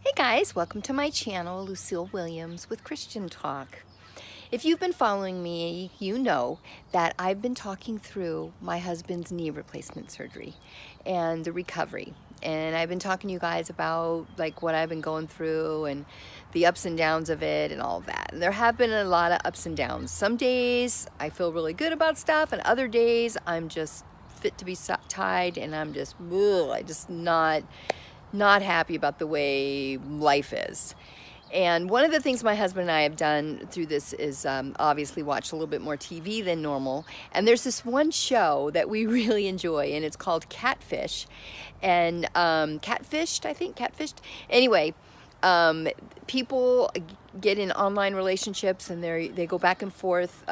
Hey guys, welcome to my channel, Lucille Williams with Christian Talk. If you've been following me, you know that I've been talking through my husband's knee replacement surgery and the recovery. And I've been talking to you guys about like what I've been going through and the ups and downs of it and all of that. And there have been a lot of ups and downs. Some days I feel really good about stuff, and other days I'm just fit to be tied, and I'm just, I just not happy about the way life is. And one of the things my husband and I have done through this is obviously watch a little bit more TV than normal. And there's this one show that we really enjoy, and it's called Catfish. And Catfished. Anyway, people get in online relationships, and they go back and forth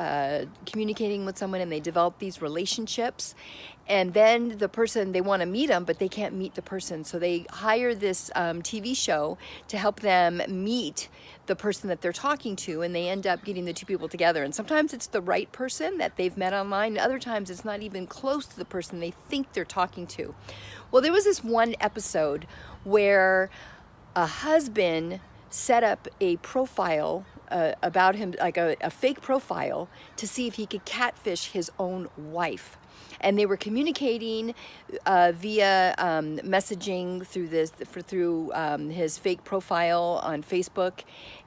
communicating with someone, and they develop these relationships. And then the person, they want to meet them, but they can't meet the person. So they hire this TV show to help them meet the person that they're talking to, and they end up getting the two people together. And sometimes it's the right person that they've met online, and other times it's not even close to the person they think they're talking to. Well, there was this one episode where a husband set up a profile about him, like a fake profile, to see if he could catfish his own wife. And they were communicating via messaging through his fake profile on Facebook.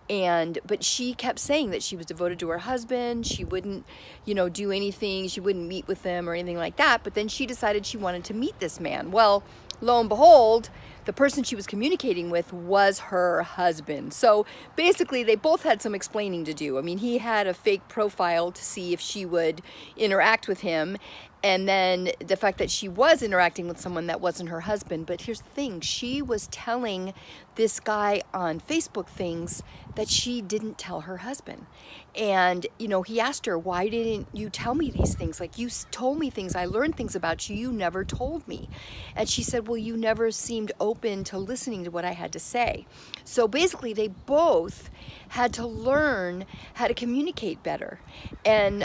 But she kept saying that she was devoted to her husband. She wouldn't, do anything. She wouldn't meet with him or anything like that. But then she decided she wanted to meet this man. Well, lo and behold, the person she was communicating with was her husband. So basically, they both had some explaining to do. I mean, he had a fake profile to see if she would interact with him. And then the fact that she was interacting with someone that wasn't her husband. But here's the thing. She was telling this guy on Facebook things that she didn't tell her husband. And, he asked her, why didn't you tell me these things? Like, you told me things. I learned things about you. You never told me. And she said, well, you never seemed open to listening to what I had to say. So basically, they both had to learn how to communicate better. And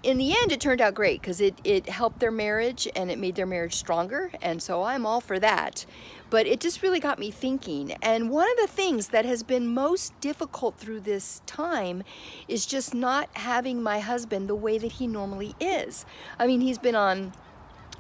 in the end, it turned out great because it helped their marriage, and it made their marriage stronger. And so I'm all for that. But it just really got me thinking. And one of the things that has been most difficult through this time is just not having my husband the way that he normally is. I mean, he's been on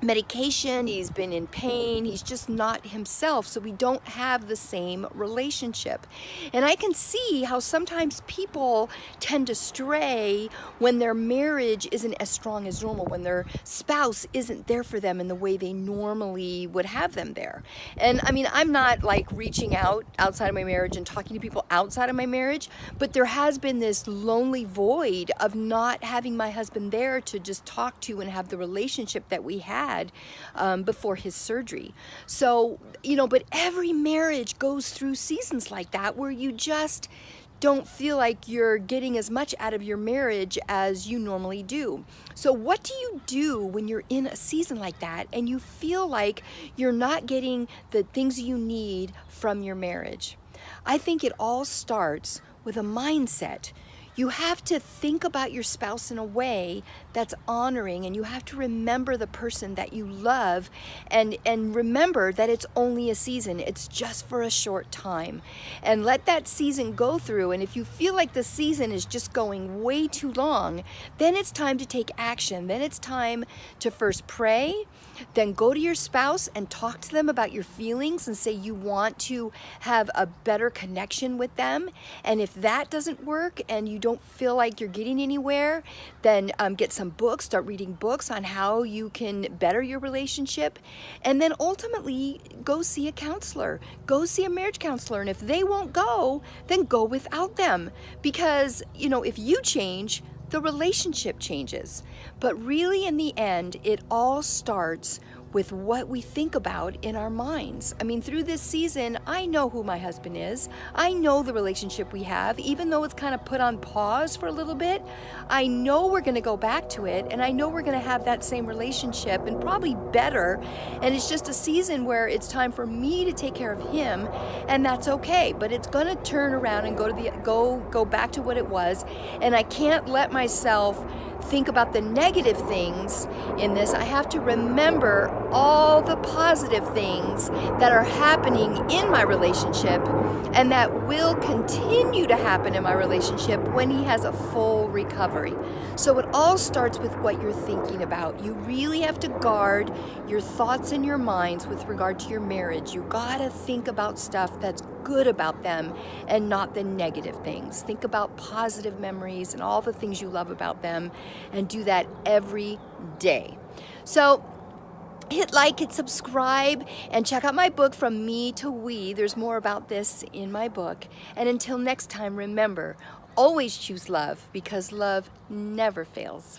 medication, he's been in pain, he's just not himself, so we don't have the same relationship. And I can see how sometimes people tend to stray when their marriage isn't as strong as normal, when their spouse isn't there for them in the way they normally would have them there. And I mean, I'm not like reaching out outside of my marriage and talking to people outside of my marriage, but there has been this lonely void of not having my husband there to just talk to and have the relationship that we had before his surgery. So, but every marriage goes through seasons like that where you just don't feel like you're getting as much out of your marriage as you normally do. So what do you do when you're in a season like that and you feel like you're not getting the things you need from your marriage? I think it all starts with a mindset. You have to think about your spouse in a way that's honoring, and you have to remember the person that you love, and remember that it's only a season. It's just for a short time. And let that season go through, and if you feel like the season is just going way too long, then it's time to take action. Then it's time to first pray, then go to your spouse and talk to them about your feelings and say you want to have a better connection with them. And if that doesn't work and you don't feel like you're getting anywhere, then get some books, start reading books on how you can better your relationship. And then ultimately go see a counselor, go see a marriage counselor. And if they won't go, then go without them. Because, if you change, the relationship changes. But really, in the end, it all starts with what we think about in our minds. I mean, through this season, I know who my husband is. I know the relationship we have, even though it's kind of put on pause for a little bit. I know we're going to go back to it, and I know we're going to have that same relationship and probably better. And it's just a season where it's time for me to take care of him, and that's okay. But it's going to turn around and go back to what it was, and I can't let myself think about the negative things in this, I have to remember all the positive things that are happening in my relationship and that will continue to happen in my relationship when he has a full recovery. So it all starts with what you're thinking about. You really have to guard your thoughts and your minds with regard to your marriage. You gotta think about stuff that's good about them and not the negative things. Think about positive memories and all the things you love about them, and do that every day. So hit like, hit subscribe, and check out my book, From Me to We. There's more about this in my book. And until next time, remember, always choose love, because love never fails.